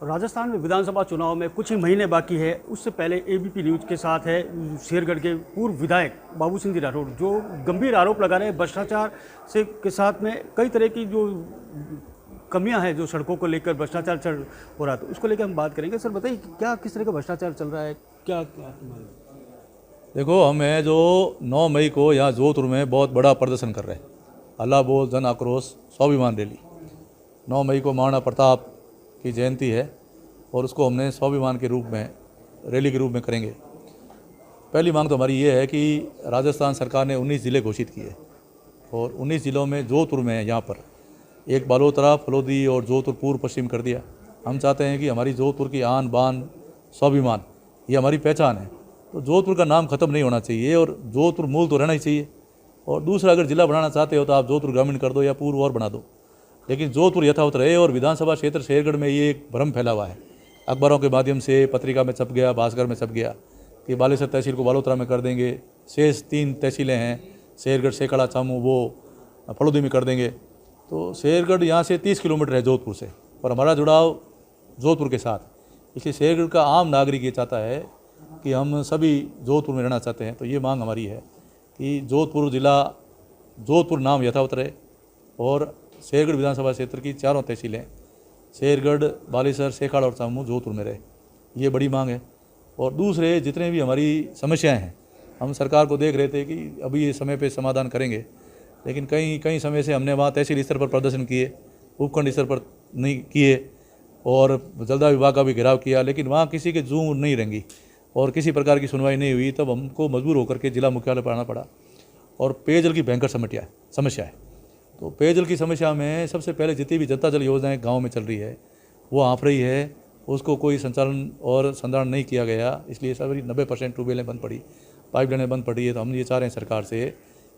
राजस्थान में विधानसभा चुनाव में कुछ ही महीने बाकी है। उससे पहले एबीपी न्यूज़ के साथ है शेरगढ़ के पूर्व विधायक बाबू सिंह जी राठौड़, जो गंभीर आरोप लगा रहे हैं भ्रष्टाचार से के साथ में कई तरह की जो कमियां हैं, जो सड़कों को लेकर भ्रष्टाचार चल हो रहा है, तो उसको लेकर हम बात करेंगे। सर बताइए क्या किस तरह का भ्रष्टाचार चल रहा है, क्या क्या देखो, हमें जो 9 मई को यहाँ जोधपुर में बहुत बड़ा प्रदर्शन कर रहे हैं, अल्लाह बोल जन आक्रोश स्वाभिमान रैली। 9 मई को महाराणा प्रताप की जयंती है और उसको हमने स्वाभिमान के रूप में रैली के रूप में करेंगे। पहली मांग तो हमारी ये है कि राजस्थान सरकार ने 19 ज़िले घोषित किए और 19 ज़िलों में जोधपुर में यहाँ पर एक बालोतरा, फलोदी और जोधपुर पूर्व पश्चिम कर दिया। हम चाहते हैं कि हमारी जोधपुर की आन बान स्वाभिमान ये हमारी पहचान है, तो जोधपुर का नाम खत्म नहीं होना चाहिए और जोधपुर मूल तो रहना ही चाहिए। और दूसरा, अगर जिला बनाना चाहते हो तो आप जोधपुर ग्रामीण कर दो या पूर्व और बना दो, लेकिन जोधपुर यथावत रहे। और विधानसभा क्षेत्र शेरगढ़ में ये एक भ्रम फैला हुआ है, अखबारों के माध्यम से, पत्रिका में छप गया, भास्कर में छप गया कि बालेसर तहसील को बालोतरा में कर देंगे, शेष 3 तहसीलें हैं शेरगढ़, सेकड़ा, चामू, वो फलोदी में कर देंगे। तो शेरगढ़ यहाँ से 30 किलोमीटर है जोधपुर से और हमारा जुड़ाव जोधपुर के साथ, इसलिए शेरगढ़ का आम नागरिक ये चाहता है कि हम सभी जोधपुर में रहना चाहते हैं। तो ये मांग हमारी है कि जोधपुर जिला, जोधपुर नाम यथावत रहे और शेरगढ़ विधानसभा क्षेत्र की 4 तहसीलें शेरगढ़, बालेसर, सेखाड़ और चामू जोधपुर में रहे, ये बड़ी मांग है। और दूसरे जितने भी हमारी समस्याएं हैं, हम सरकार को देख रहे थे कि अभी ये समय पे समाधान करेंगे, लेकिन कई समय से हमने वहाँ तहसील स्तर पर प्रदर्शन किए, उपखंड स्तर पर नहीं किए और जलदाय विभाग का भी घेराव किया, लेकिन वहाँ किसी के जूं नहीं रेंगी और किसी प्रकार की सुनवाई नहीं हुई। तब हमको मजबूर होकर के जिला मुख्यालय पर आना पड़ा। और पेयजल की भयंकर समस्या है। तो पेयजल की समस्या में सबसे पहले जितनी भी जनता जल योजनाएं गांव में चल रही है वो आँफ रही है, उसको कोई संचालन और संधारण नहीं किया गया, इसलिए सभी 90% ट्यूबवेलें बंद पड़ी, पाइपलाइनें बंद पड़ी है। तो हम ये चाह रहे हैं सरकार से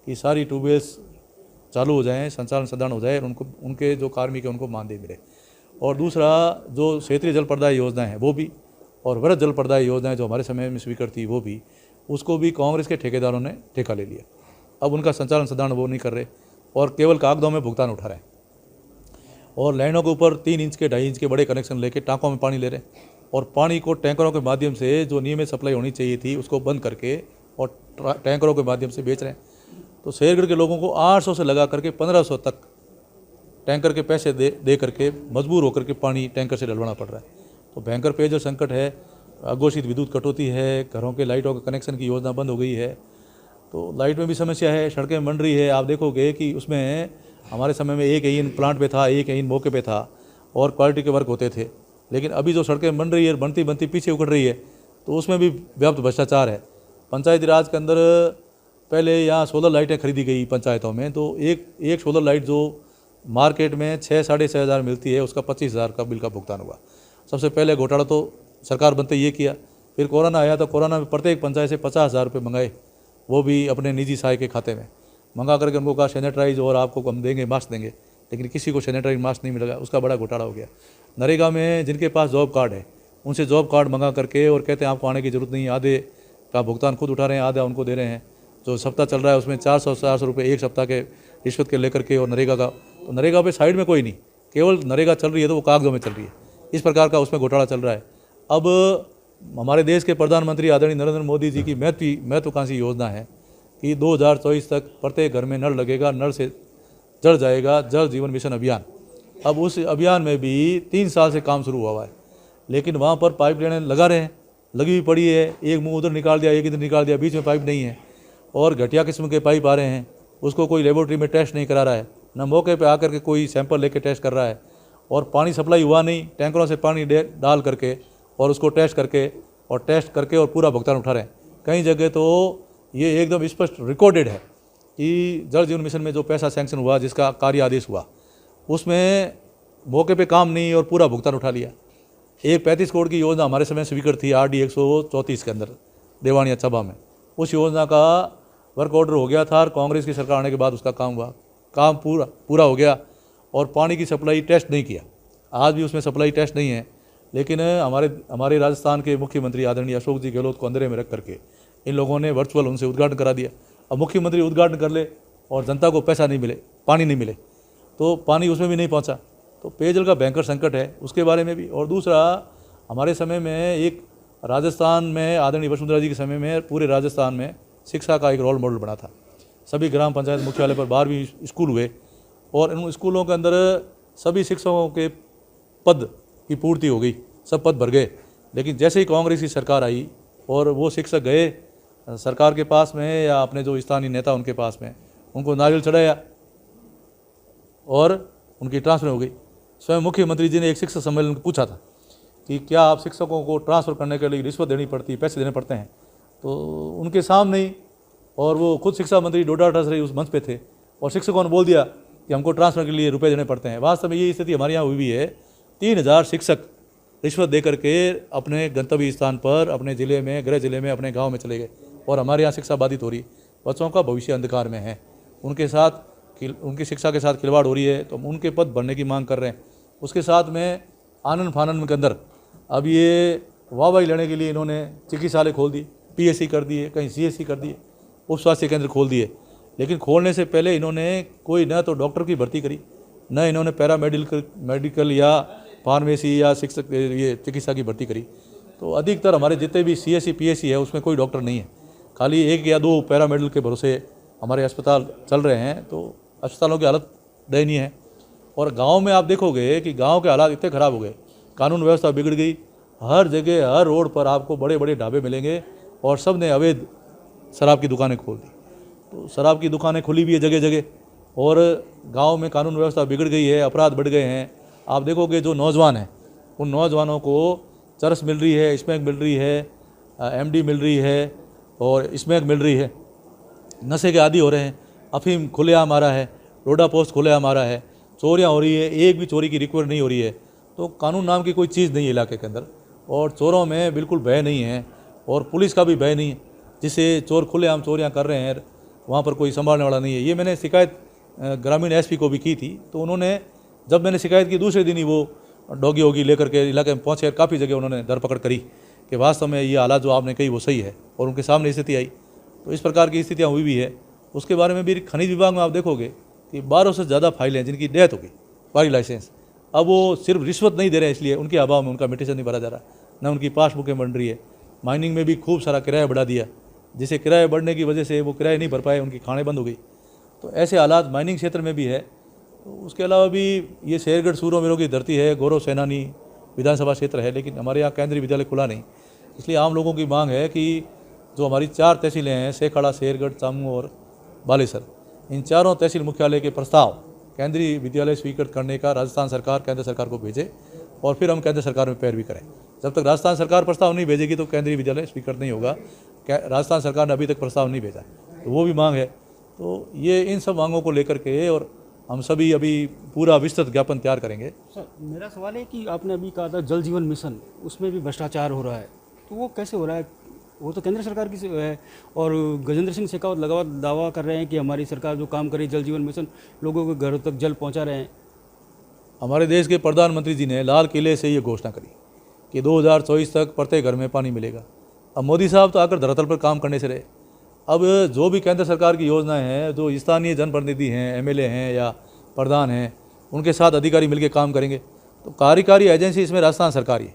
कि सारी ट्यूबवेल्स चालू हो जाएँ, संचालन संधारण हो जाए और उनके जो कार्मिक हैं उनको मानदेय मिले। और दूसरा, जो क्षेत्रीय जल प्रदाय योजनाएँ हैं वो भी, और वृहद जल प्रदाय योजनाएँ जो हमारे समय में स्वीकृत थी वो भी, उसको भी कांग्रेस के ठेकेदारों ने ठेका ले लिया। अब उनका संचालन संधारण वो नहीं कर रहे और केवल कागजों में भुगतान उठा रहे हैं और लाइनों के ऊपर 3 इंच के 2.5 इंच के बड़े कनेक्शन लेके टाँकों में पानी ले रहे हैं और पानी को टैंकरों के माध्यम से जो नियमित सप्लाई होनी चाहिए थी उसको बंद करके और टैंकरों के माध्यम से बेच रहे हैं। तो शेरगढ़ के लोगों को 800 से लगा करके 1500 तक टैंकर के पैसे दे करके मजबूर होकर के पानी टैंकर से डलवाना पड़ रहा है। तो भयंकर पेयजल संकट है, अघोषित विद्युत कटौती है, घरों के लाइटों के कनेक्शन की योजना बंद हो गई है, तो लाइट में भी समस्या है, सड़कें बन रही है। आप देखोगे कि उसमें हमारे समय में एक एइन प्लांट पे था, एक एइन मौके पे था और क्वालिटी के वर्क होते थे, लेकिन अभी जो सड़कें बन रही है बनती बनती पीछे उखड़ रही है, तो उसमें भी व्याप्त भ्रष्टाचार है। पंचायती राज के अंदर पहले यहाँ सोलर लाइटें खरीदी गई पंचायतों में, तो एक सोलर लाइट जो मार्केट में 6 साढ़े 6 हज़ार मिलती है उसका 25,000 का बिल का भुगतान हुआ। सबसे पहले घोटाला तो सरकार बनते ये किया, फिर कोरोना आया तो कोरोना में प्रत्येक पंचायत से 50,000 रुपये मंगाए, वो भी अपने निजी सहाय के खाते में मंगा करके उनको कहा सैनिटाइज और आपको हम देंगे, मास्क देंगे, लेकिन किसी को सैनिटाइज मास्क नहीं मिलेगा, उसका बड़ा घोटाला हो गया। नरेगा में जिनके पास जॉब कार्ड है उनसे जॉब कार्ड मंगा करके और कहते हैं आपको आने की ज़रूरत नहीं, आधे का भुगतान खुद उठा रहे हैं, आधा उनको दे रहे हैं। जो सप्ताह चल रहा है उसमें 400 रुपये एक सप्ताह के रिश्वत के लेकर के, और नरेगा का, तो नरेगा पे साइड में कोई नहीं, केवल नरेगा चल रही है तो वो कागजों में चल रही है, इस प्रकार का उसमें घोटाला चल रहा है। अब हमारे देश के प्रधानमंत्री आदरणीय नरेंद्र मोदी जी की महत्वाकांक्षी योजना है कि 2024 तक प्रत्येक घर में नल लगेगा, नल से जल जाएगा, जल जीवन मिशन अभियान। अब उस अभियान में भी 3 साल से काम शुरू हुआ है, लेकिन वहाँ पर पाइपलाइनें लगा रहे हैं, लगी हुई पड़ी है, एक मुंह उधर निकाल दिया, एक इधर निकाल दिया, बीच में पाइप नहीं है और घटिया किस्म के पाइप आ रहे हैं। उसको कोई लेबोरेटरी में टेस्ट नहीं करा रहा है, न मौके पर आकर के कोई सैंपल लेके टेस्ट कर रहा है, और पानी सप्लाई हुआ नहीं, टैंकरों से पानी डाल करके और उसको टेस्ट करके और पूरा भुगतान उठा रहे हैं। कई जगह तो ये एकदम स्पष्ट रिकॉर्डेड है कि जल जीवन मिशन में जो पैसा सैंक्शन हुआ, जिसका कार्य आदेश हुआ, उसमें मौके पे काम नहीं और पूरा भुगतान उठा लिया। एक 35 करोड़ की योजना हमारे समय स्वीकृत थी RD 134 के अंदर देवानी सभा में, उस योजना का वर्क ऑर्डर हो गया था और कांग्रेस की सरकार आने के बाद उसका काम हुआ, काम पूरा हो गया और पानी की सप्लाई टेस्ट नहीं किया, आज भी उसमें सप्लाई टेस्ट नहीं है। लेकिन हमारे राजस्थान के मुख्यमंत्री आदरणीय अशोक जी गहलोत को अंधेरे में रख करके इन लोगों ने वर्चुअल उनसे उद्घाटन करा दिया। अब मुख्यमंत्री उद्घाटन कर ले और जनता को पैसा नहीं मिले, पानी नहीं मिले, तो पानी उसमें भी नहीं पहुंचा। तो पेयजल का भयंकर संकट है, उसके बारे में भी। और दूसरा, हमारे समय में एक राजस्थान में आदरणीय वसुंधरा जी के समय में पूरे राजस्थान में शिक्षा का एक रोल मॉडल बना था। सभी ग्राम पंचायत मुख्यालय पर 12वीं स्कूल हुए और इन स्कूलों के अंदर सभी शिक्षकों के पद की पूर्ति हो गई, सब पद भर गए। लेकिन जैसे ही कांग्रेस की सरकार आई और वो शिक्षक गए सरकार के पास में या अपने जो स्थानीय नेता उनके पास में, उनको नारियल चढ़ाया और उनकी ट्रांसफ़र हो गई। स्वयं मुख्यमंत्री जी ने एक शिक्षक सम्मेलन में पूछा था कि क्या आप शिक्षकों को ट्रांसफ़र करने के लिए रिश्वत देनी पड़ती है, पैसे देने पड़ते हैं? तो उनके सामने ही, और वो खुद शिक्षा मंत्री डोडा ठाकरे उस मंच पे थे और शिक्षकों ने बोल दिया कि हमको ट्रांसफ़र के लिए रुपए देने पड़ते हैं। वास्तव में ये स्थिति हमारे यहाँ हुई भी है। 3000 शिक्षक रिश्वत दे करके अपने गंतव्य स्थान पर, अपने ज़िले में, गृह ज़िले में, अपने गाँव में चले गए और हमारे यहाँ शिक्षा बाधित हो रही। बच्चों का भविष्य अंधकार में है, उनके साथ उनकी शिक्षा के साथ खिलवाड़ हो रही है, तो हम उनके पद भरने की मांग कर रहे हैं। उसके साथ में आनंद फानंद के अंदर अब ये वाहवाही लेने के लिए इन्होंने चिकित्सालय खोल दिए, पीएससी कर दिए, कहीं सीएससी कर दिए, उप स्वास्थ्य केंद्र खोल दिए। लेकिन खोलने से पहले इन्होंने कोई न तो डॉक्टर की भर्ती करी, न इन्होंने मेडिकल या फार्मेसी या शिक्षक ये चिकित्सा की भर्ती करी। तो अधिकतर हमारे जितने भी सीएससी पीएससी है उसमें कोई डॉक्टर नहीं है, खाली 1 या 2 पैरामेडिकल के भरोसे हमारे अस्पताल चल रहे हैं। तो अस्पतालों की हालत दयनीय है। और गांव में आप देखोगे कि गांव के हालात इतने ख़राब हो गए, कानून व्यवस्था बिगड़ गई। हर जगह, हर रोड पर आपको बड़े बड़े ढाबे मिलेंगे और सब ने अवैध शराब की दुकानें खोल दी। तो शराब की दुकानें खुली भी है जगह जगह, और गांव में कानून व्यवस्था बिगड़ गई है, अपराध बढ़ गए हैं। आप देखोगे जो नौजवान हैं, उन नौजवानों को चरस मिल रही है, स्मैक मिल रही है, एमडी मिल रही है और स्मैक मिल रही है, नशे के आदी हो रहे हैं। अफीम खुलेआम आ रहा है, रोडा पोस्ट खुलेआम आ रहा है, चोरियां हो रही है, एक भी चोरी की रिकवरी नहीं हो रही है। तो कानून नाम की कोई चीज़ नहीं है इलाके के अंदर, और चोरों में बिल्कुल भय नहीं है और पुलिस का भी भय नहीं है। जिसे चोर खुलेआम चोरियां कर रहे हैं वहाँ पर कोई संभालने वाला नहीं है। ये मैंने शिकायत ग्रामीण एसपी को भी की थी। तो उन्होंने, जब मैंने शिकायत की, दूसरे दिन ही वो डॉगी वोगी लेकर के इलाके में पहुँचे। काफ़ी जगह उन्होंने धरपकड़ करी कि वास्तव में ये हालात जो आपने कही वो सही है, और उनके सामने स्थिति आई। तो इस प्रकार की स्थितियाँ हुई भी है। उसके बारे में भी खनिज विभाग में आप देखोगे कि 12 से ज़्यादा फाइलें जिनकी डेथ हो गई, बारी लाइसेंस। अब वो सिर्फ रिश्वत नहीं दे रहे हैं, इसलिए उनके अभाव में उनका मिटेशन नहीं भरा जा रहा, न उनकी पासबुकें बन रही है। माइनिंग में भी खूब सारा किराया बढ़ा दिया, जिसे किराया बढ़ने की वजह से वो किराया नहीं भर पाए, उनकी खानें बंद हो गई। तो ऐसे हालात माइनिंग क्षेत्र में भी है। तो उसके अलावा भी ये शेरगढ़ सूरों की धरती है, गौरव सेनानी विधानसभा क्षेत्र है, लेकिन हमारे यहाँ केंद्रीय विद्यालय खुला नहीं। इसलिए आम लोगों की मांग है कि जो हमारी 4 तहसीलें हैं, सेखड़ा, शेरगढ़, चामू और बालेसर, इन चारों तहसील मुख्यालय के प्रस्ताव केंद्रीय विद्यालय स्वीकृत करने का राजस्थान सरकार केंद्र सरकार को भेजे, और फिर हम केंद्र सरकार में पैरवी करें। जब तक राजस्थान सरकार प्रस्ताव नहीं भेजेगी तो केंद्रीय विद्यालय स्वीकृत नहीं होगा। राजस्थान सरकार ने अभी तक प्रस्ताव नहीं भेजा, तो वो भी मांग है। तो ये इन सब मांगों को लेकर के और हम सभी अभी पूरा विस्तृत ज्ञापन तैयार करेंगे। सर, मेरा सवाल है कि आपने अभी कहा था जल जीवन मिशन, उसमें भी भ्रष्टाचार हो रहा है, तो वो कैसे हो रहा है? वो तो केंद्र सरकार की है, और गजेंद्र सिंह शेखावत लगातार दावा कर रहे हैं कि हमारी सरकार जो काम करे, जल जीवन मिशन, लोगों के घरों तक जल पहुंचा रहे हैं। हमारे देश के प्रधानमंत्री जी ने लाल किले से ये घोषणा करी कि 2024 तक प्रत्येक घर में पानी मिलेगा। अब मोदी साहब तो आकर धरातल पर काम करने से रहे। अब जो भी केंद्र सरकार की योजनाएं हैं, जो स्थानीय जनप्रतिनिधि हैं, एमएलए हैं या प्रधान हैं, उनके साथ अधिकारी मिलकर काम करेंगे। तो कार्यकारी एजेंसी इसमें राजस्थान सरकार ही है,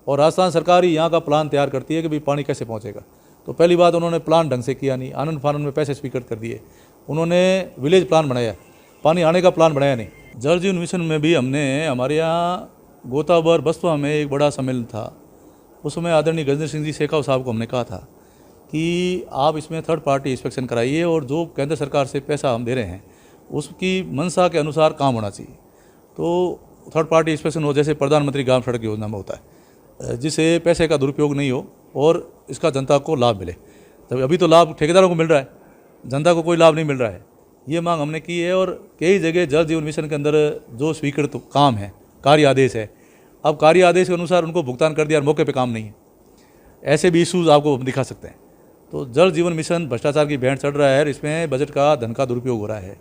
और राजस्थान सरकार ही यहाँ का प्लान तैयार करती है कि भाई पानी कैसे पहुँचेगा। तो पहली बात, उन्होंने प्लान ढंग से किया नहीं, आनंद फानंद में पैसे स्वीकृत कर दिए। उन्होंने विलेज प्लान बनाया, पानी आने का प्लान बनाया नहीं। जल जीवन मिशन में भी हमने, हमारे यहाँ गोताबर बस्तवा में एक बड़ा सम्मेलन था, उसमें आदरणीय गजेंद्र सिंह जी शेखावत साहब को हमने कहा था कि आप इसमें थर्ड पार्टी इंस्पेक्शन कराइए, और जो केंद्र सरकार से पैसा हम दे रहे हैं उसकी मंशा के अनुसार काम होना चाहिए। तो थर्ड पार्टी इंस्पेक्शन हो, जैसे प्रधानमंत्री ग्राम सड़क योजना में होता है, जिससे पैसे का दुरुपयोग नहीं हो और इसका जनता को लाभ मिले। तब अभी तो लाभ ठेकेदारों को मिल रहा है, जनता को कोई लाभ नहीं मिल रहा है। ये मांग हमने की है, और कई जगह जल जीवन मिशन के अंदर जो स्वीकृत काम है, कार्य आदेश है, अब कार्य आदेश के अनुसार उनको भुगतान कर दिया और मौके पे काम नहीं है। ऐसे भी इशूज़ आपको दिखा सकते हैं। तो जल जीवन मिशन भ्रष्टाचार की भेंट चढ़ रहा है, और इसमें बजट का धन का दुरुपयोग हो रहा है।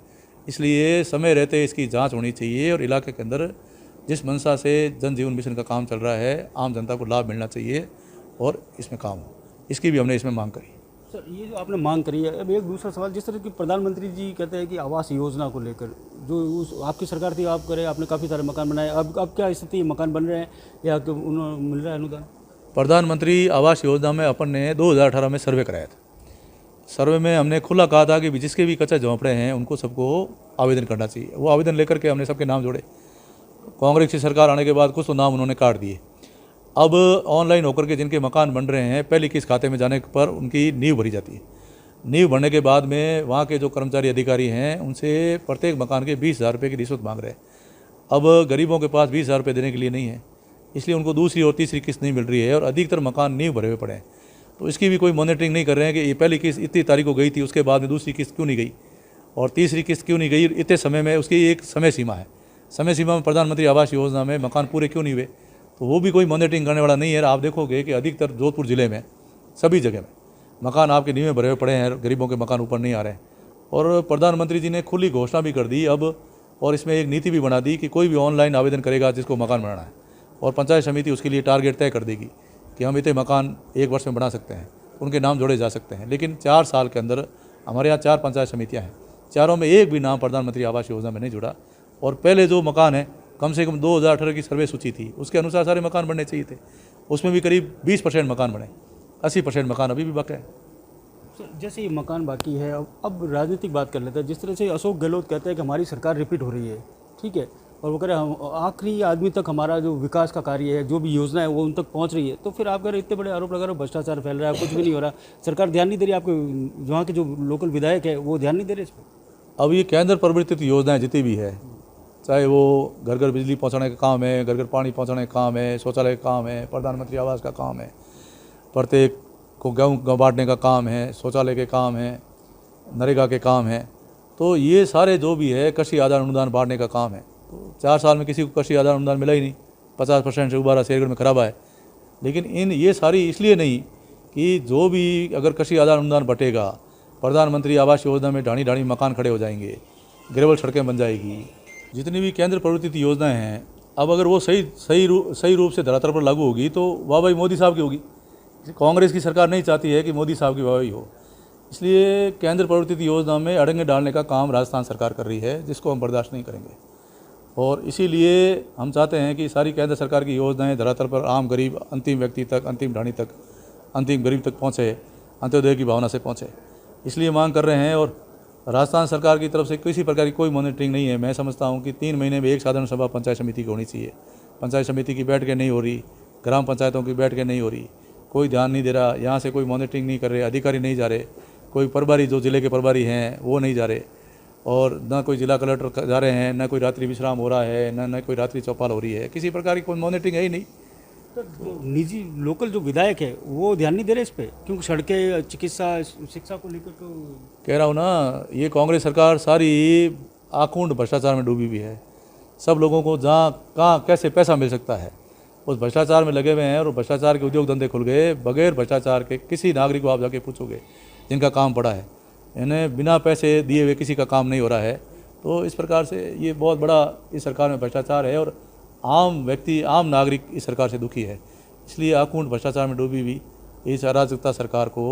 इसलिए समय रहते इसकी जांच होनी चाहिए, और इलाके के अंदर जिस मंशा से जल जीवन मिशन का काम चल रहा है, आम जनता को लाभ मिलना चाहिए और इसमें काम हो। इसकी भी हमने इसमें मांग करी। सर, ये जो आपने मांग करी है, अब एक दूसरा सवाल, जिस तरह की प्रधानमंत्री जी कहते हैं कि आवास योजना को लेकर जो उस आपकी सरकार थी, आप करे, आपने काफ़ी सारे मकान बनाए, अब क्या स्थिति है, मकान बन रहे हैं या उन्होंने मिल रहा है अनुदान? प्रधानमंत्री आवास योजना में अपन ने 2018 में सर्वे कराया था। सर्वे में हमने खुला कहा था कि जिसके भी कच्चे झोंपड़े हैं उनको सबको आवेदन करना चाहिए। वो आवेदन लेकर के हमने सबके नाम जोड़े। कांग्रेस की सरकार आने के बाद कुछ तो नाम उन्होंने काट दिए। अब ऑनलाइन होकर के जिनके मकान बन रहे हैं, पहली किस्त खाते में जाने पर उनकी नींव भरी जाती है। नींव भरने के बाद में वहाँ के जो कर्मचारी अधिकारी हैं उनसे प्रत्येक मकान के 20,000 रुपये की रिश्वत मांग रहे हैं। अब गरीबों के पास 20,000 रुपये देने के लिए नहीं है, इसलिए उनको दूसरी और तीसरी किस्त नहीं मिल रही है और अधिकतर मकान नींव भरे हुए पड़े हैं। तो इसकी भी कोई मॉनिटरिंग नहीं कर रहे हैं कि ये पहली किस्त इतनी तारीख को गई थी, उसके बाद में दूसरी किस्त क्यों नहीं गई और तीसरी किस्त क्यों नहीं गई इतने समय में। उसकी एक समय सीमा है। समय सीमा में प्रधानमंत्री आवास योजना में मकान पूरे क्यों नहीं हुए, तो वो भी कोई मॉनिटरिंग करने वाला नहीं है। आप देखोगे कि अधिकतर जोधपुर ज़िले में सभी जगह में मकान आपके नींव में भरे हुए पड़े हैं, गरीबों के मकान ऊपर नहीं आ रहे हैं। और प्रधानमंत्री जी ने खुली घोषणा भी कर दी अब, और इसमें एक नीति भी बना दी कि कोई भी ऑनलाइन आवेदन करेगा जिसको मकान बनाना है, और पंचायत समिति उसके लिए टारगेट तय कर देगी कि हम इतने मकान 1 वर्ष में बना सकते हैं, उनके नाम जोड़े जा सकते हैं। लेकिन 4 साल के अंदर हमारे यहाँ 4 पंचायत समितियाँ हैं, चारों में एक भी नाम प्रधानमंत्री आवास योजना में नहीं जुड़ा। और पहले जो मकान है, कम से कम 2018 की सर्वे सूची थी, उसके अनुसार सारे मकान बनने चाहिए थे। उसमें भी करीब 20% मकान बने, 80% मकान अभी भी बाकी है। जैसे ये मकान बाकी है, अब राजनीतिक बात कर लेते हैं। जिस तरह से अशोक गहलोत कहते हैं कि हमारी सरकार रिपीट हो रही है, ठीक है, और वो कह रहे हैं आखिरी आदमी तक हमारा जो विकास का कार्य है, जो भी योजना है वो उन तक पहुंच रही है, तो फिर आप कह रहे इतने बड़े आरोप लगा रहे हो, भ्रष्टाचार फैल रहा है, कुछ भी नहीं हो रहा, सरकार ध्यान नहीं दे रही, आपके वहाँ के जो लोकल विधायक है वो ध्यान नहीं दे रहे इस पर? अब ये केंद्र प्रवर्तित योजनाएं जितनी भी है, चाहे वो घर घर बिजली पहुंचाने का काम है, घर घर पानी पहुंचाने का काम है, शौचालय का काम है, प्रधानमंत्री आवास का काम है, प्रत्येक को गेहूँ बांटने का काम है, शौचालय के काम है, नरेगा के काम है, तो ये सारे जो भी है कृषि आधार अनुदान बांटने का काम है। तो 4 साल में किसी को कृषि आधार अनुदान मिला ही नहीं, 50% से उबारा शेरगढ़ में खराबा है। लेकिन ये सारी इसलिए नहीं कि जो भी अगर कृषि आधार अनुदान बटेगा, प्रधानमंत्री आवास योजना में ढाणी ढाणी मकान खड़े हो जाएंगे, ग्रेवल सड़कें बन जाएगी। जितनी भी केंद्र प्रवर्तित योजनाएं हैं, अब अगर वो सही रूप से धरातल पर लागू होगी तो वाहवाही मोदी साहब की होगी। कांग्रेस की सरकार नहीं चाहती है कि मोदी साहब की वाहवाही हो, इसलिए केंद्र प्रवर्तित योजना में अड़ंगे डालने का काम राजस्थान सरकार कर रही है, जिसको हम बर्दाश्त नहीं करेंगे। और इसीलिए हम चाहते हैं कि सारी केंद्र सरकार की योजनाएं धरातल पर आम गरीब, अंतिम व्यक्ति तक, अंतिम ढाणी तक, अंतिम गरीब तक पहुँचे, अंत्योदय की भावना से पहुँचे, इसलिए मांग कर रहे हैं। और राजस्थान सरकार की तरफ से किसी प्रकार की कोई मॉनिटरिंग नहीं है। मैं समझता हूँ कि 3 महीने में एक साधारण सभा पंचायत समिति की होनी चाहिए। पंचायत समिति की बैठकें नहीं हो रही, ग्राम पंचायतों की बैठकें नहीं हो रही, कोई ध्यान नहीं दे रहा, यहाँ से कोई मॉनिटरिंग नहीं कर रहे, अधिकारी नहीं जा रहे, कोई प्रभारी जो जिले के प्रभारी हैं वो नहीं जा रहे, और ना कोई जिला कलेक्टर जा रहे हैं, ना कोई रात्रि विश्राम हो रहा है, ना कोई रात्रि चौपाल हो रही है, किसी प्रकार की कोई मॉनिटरिंग है ही नहीं। तो निजी लोकल जो विधायक है वो ध्यान नहीं दे रहे इस पर, क्योंकि सड़कें, चिकित्सा, शिक्षा को लेकर तो कह रहा हूँ ना, ये कांग्रेस सरकार सारी आकुंड भ्रष्टाचार में डूबी हुई है। सब लोगों को जहाँ कहाँ कैसे पैसा मिल सकता है उस भ्रष्टाचार में लगे हुए हैं, और भ्रष्टाचार के उद्योग धंधे खुल गए। बगैर भ्रष्टाचार के किसी नागरिक को आप जाके पूछोगे जिनका काम पड़ा है, इन्हें बिना पैसे दिए हुए किसी का काम नहीं हो रहा है। तो इस प्रकार से ये बहुत बड़ा इस सरकार में भ्रष्टाचार है, और आम व्यक्ति, आम नागरिक इस सरकार से दुखी है। इसलिए आकुंठ भ्रष्टाचार में डूबी हुई इस अराजकता सरकार को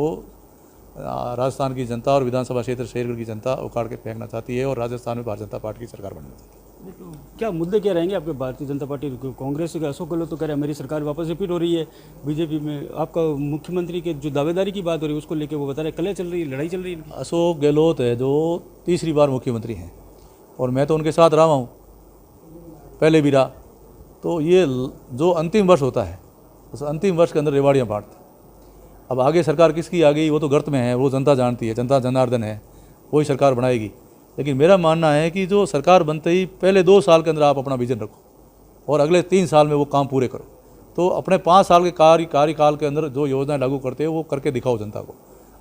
राजस्थान की जनता और विधानसभा क्षेत्र शेरगढ़ की जनता उखाड़ के फेंकना चाहती है, और राजस्थान में भारतीय जनता पार्टी की सरकार बनना चाहती है। तो क्या मुद्दे क्या रहेंगे आपके भारतीय जनता पार्टी? कांग्रेस के अशोक गहलोत तो कह रहे हैं मेरी सरकार वापस रिपीट हो रही है। बीजेपी में आपका मुख्यमंत्री के जो दावेदारी की बात हो रही है उसको लेकर वो बता रहे कलह चल रही है, लड़ाई चल रही है। अशोक गहलोत है जो तीसरी बार मुख्यमंत्री हैं, और मैं तो उनके साथ रहा हूँ, पहले भी रहा। तो ये जो अंतिम वर्ष होता है उस अंतिम वर्ष के अंदर रेवाड़ियाँ बांटते। अब आगे सरकार किसकी आ गई वो तो गर्त में है, वो जनता जानती है, जनता जनार्दन है, वही सरकार बनाएगी। लेकिन मेरा मानना है कि जो सरकार बनते ही पहले 2 साल के अंदर आप अपना विजन रखो और अगले 3 साल में वो काम पूरे करो। तो अपने 5 साल के कार्यकाल के अंदर जो योजनाएं लागू करते हैं वो करके दिखाओ जनता को।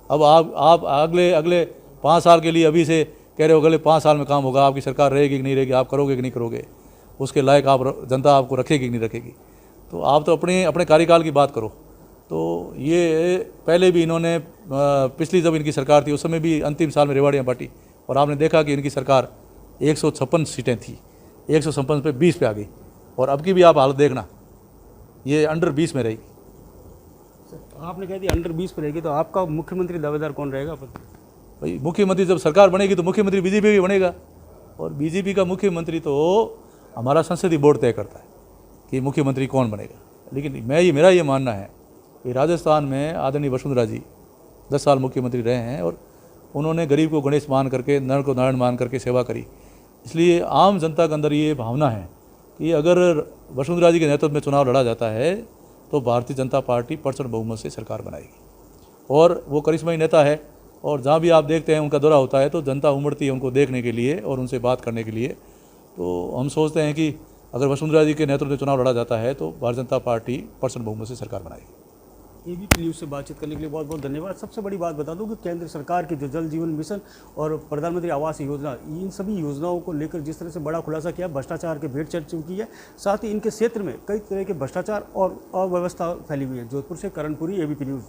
अब आप अगले 5 साल के लिए अभी से कह रहे हो अगले 5 साल में काम होगा, आपकी सरकार रहेगी कि नहीं रहेगी, आप करोगे कि नहीं करोगे, उसके लायक आप जनता आपको रखेगी कि नहीं रखेगी। तो आप तो अपने कार्यकाल की बात करो। तो ये पहले भी इन्होंने पिछली जब इनकी सरकार थी उस समय भी अंतिम साल में रेवाड़ियाँ बांटी, और आपने देखा कि इनकी सरकार 156 सीटें थी, 156 पे 20 पे आ गई, और अब की भी आप हालत देखना ये अंडर 20 में रहेगी। आपने कह दिया अंडर 20 पर रहेगी, तो आपका मुख्यमंत्री दावेदार कौन रहेगा? भाई मुख्यमंत्री जब सरकार बनेगी तो मुख्यमंत्री बीजेपी भी बनेगा, और बीजेपी का मुख्यमंत्री तो हमारा संसदीय बोर्ड तय करता है कि मुख्यमंत्री कौन बनेगा। लेकिन मेरा ये मानना है कि राजस्थान में आदरणीय वसुंधरा जी 10 साल मुख्यमंत्री रहे हैं और उन्होंने गरीब को गणेश मान करके, नर को नारायण मान करके सेवा करी। इसलिए आम जनता के अंदर ये भावना है कि अगर वसुंधरा जी के नेतृत्व में चुनाव लड़ा जाता है तो भारतीय जनता पार्टी प्रचंड बहुमत से सरकार बनाएगी। और वो करिश्माई नेता है, और जहाँ भी आप देखते हैं उनका दौरा होता है तो जनता उमड़ती है उनको देखने के लिए और उनसे बात करने के लिए। तो हम सोचते हैं कि अगर वसुंधरा जी के नेतृत्व में चुनाव लड़ा जाता है तो भारतीय जनता पार्टी प्रचंड बहुमत से सरकार बनाएगी। एबीपी न्यूज़ से बातचीत करने के लिए बहुत बहुत धन्यवाद। सबसे बड़ी बात बता दूं कि केंद्र सरकार की जो जल जीवन मिशन और प्रधानमंत्री आवास योजना, इन सभी योजनाओं को लेकर जिस तरह से बड़ा खुलासा किया, भ्रष्टाचार के भेंट चढ़ चुकी है, साथ ही इनके क्षेत्र में कई तरह के भ्रष्टाचार और अव्यवस्था फैली हुई है। जोधपुर से करणपुरी, एबीपी न्यूज़।